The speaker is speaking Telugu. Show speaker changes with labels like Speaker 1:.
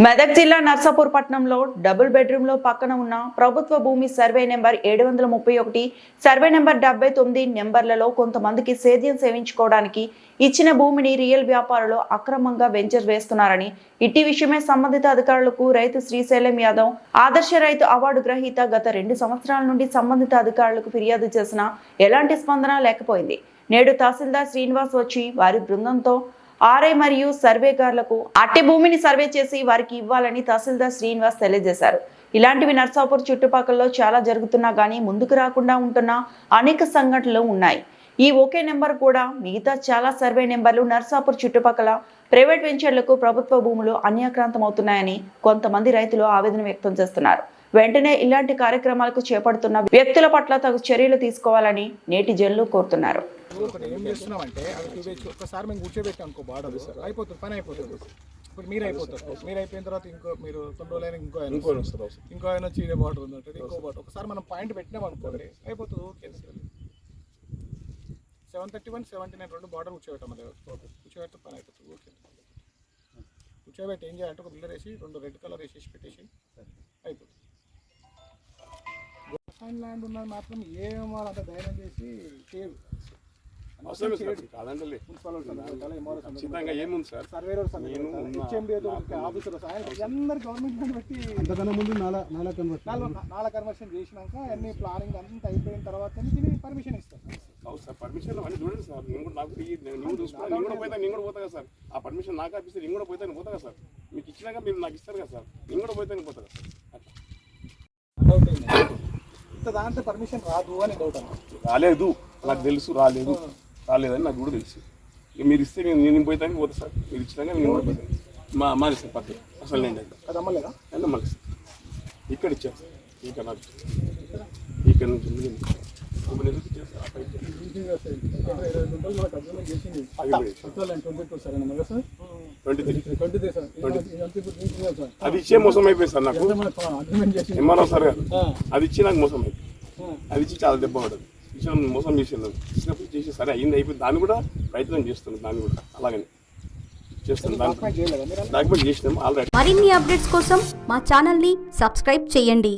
Speaker 1: మెదక్ జిల్లా నర్సాపూర్ పట్టణంలో డబుల్ బెడ్రూమ్ లో పక్కన ఉన్న ప్రభుత్వ భూమి సర్వే నెంబర్ 731 సర్వే నెంబర్ 79 నెంబర్లలో కొంతమందికి సేద్యం సేవించుకోవడానికి ఇచ్చిన భూమిని రియల్ వ్యాపారులు అక్రమంగా వెంచర్ వేస్తున్నారని ఇట్టి విషయమై సంబంధిత అధికారులకు రైతు శ్రీశైలం యాదవ్ ఆదర్శ రైతు అవార్డు గ్రహీత గత 2 సంవత్సరాల నుండి సంబంధిత అధికారులకు ఫిర్యాదు చేసినా ఎలాంటి స్పందన లేకపోయింది. నేడు తహసీల్దార్ శ్రీనివాస్ వచ్చి వారి బృందంతో ఆర్ఐ మరియు సర్వేగార్లకు అట్టి భూమిని సర్వే చేసి వారికి ఇవ్వాలని తహసీల్దార్ శ్రీనివాస్ తెలియజేశారు. ఇలాంటివి నర్సాపూర్ చుట్టుపక్కల చాలా జరుగుతున్నా గానీ ముందుకు రాకుండా ఉంటున్న అనేక సంఘటనలు ఉన్నాయి. ఈ ఒకే నెంబర్ కూడా మిగతా చాలా సర్వే నెంబర్లు నర్సాపూర్ చుట్టుపక్కల ప్రైవేట్ వెంచర్లకు ప్రభుత్వ భూములు అన్యాక్రాంతమవుతున్నాయని కొంతమంది రైతులు ఆవేదన వ్యక్తం చేస్తున్నారు. వెంటనే ఇలాంటి కార్యక్రమాలకు చేపడుతున్న వ్యక్తుల పట్ల తగు చర్యలు తీసుకోవాలని నేటిజన్లు కోరుతున్నారు.
Speaker 2: ఒకసారి మేము కూర్చోబెట్టాం అనుకో బార్డర్ అయిపోతుంది, పని అయిపోతుంది. ఇప్పుడు మీరు అయిపోతారు, మీరు అయిపోయిన తర్వాత మీరు 2 రోజులైనా ఇంకో ఆయన వచ్చి ఇదే బార్డర్ ఉందంటే ఇంకో బార్డర్ ఒకసారి మనం పాయింట్ పెట్టినాం అనుకోండి అయిపోతుంది. ఓకే 731, 79 2 బార్డర్ కూర్చోబెట్టాం, మళ్ళీ కూర్చోబెడితే పని అయిపోతుంది. ఓకే కూర్చోబెట్టి ఏం చేయాలంటే ఒక బిల్లర్ వేసి 2 రెడ్ కలర్ వేసేసి పెట్టేసి అయిపోతుంది. గోల్డ్ ల్యాండ్ ఉన్నది మాత్రం ఏమో అంత ధైర్యం చేసి చేయదు. కన్వర్షన్ చేసినాక అన్ని ప్లానింగ్ అంతా అయిపోయిన తర్వాత పర్మిషన్ ఇస్తారు.
Speaker 3: పర్మిషన్ అన్నీ చూడండి సార్. నేను కూడా నాకు నేను కూడా పోతా, నేను కూడా పోతా కదా సార్. ఆ పర్మిషన్ నాకు ఆపిస్తే నేను కూడా పోతాను పోతా కదా సార్. మీకు ఇచ్చినాక మీరు నాకు ఇస్తారు కదా సార్. నేను కూడా పోతాను పోతా కదా సార్. అట్లా
Speaker 2: ఇంత దాంట్లో పర్మిషన్ రాదు అని డౌట్ అన్న.
Speaker 3: రాలేదు నాకు తెలుసు, రాలేదని నాకు కూడా తెలుసు. మీరు ఇస్తే నేను పోతాను పోతా సార్. మీరు ఇచ్చినాక నేను కూడా పోతాను. మాది సార్ పక్కన అసలు నేను
Speaker 2: అది అమ్మలేదా?
Speaker 3: అమ్మలేదు సార్. ఇక్కడ ఇచ్చాను సార్. ఇక్కడ నాకు ఇక్కడ నుంచి అది ఇచ్చే మోసం అయిపోయింది సార్ నాకు. ఏమన్నా సార్ అది ఇచ్చి నాకు మోసం అయిపోయింది. అది ఇచ్చి చాలా దెబ్బ పడదు. ఇచ్చిన మోసం చేసింది. ఇచ్చినప్పుడు చేసి సరే అయింది అయిపోయింది. దాన్ని కూడా ప్రయత్నం చేస్తున్నాం. దాన్ని కూడా అలాగని చేస్తున్నాం. డాక్యుమెంట్ చేసినాం ఆల్రెడీ.
Speaker 4: మరిన్ని అప్డేట్స్ కోసం మా ఛానల్ని సబ్స్క్రైబ్ చేయండి.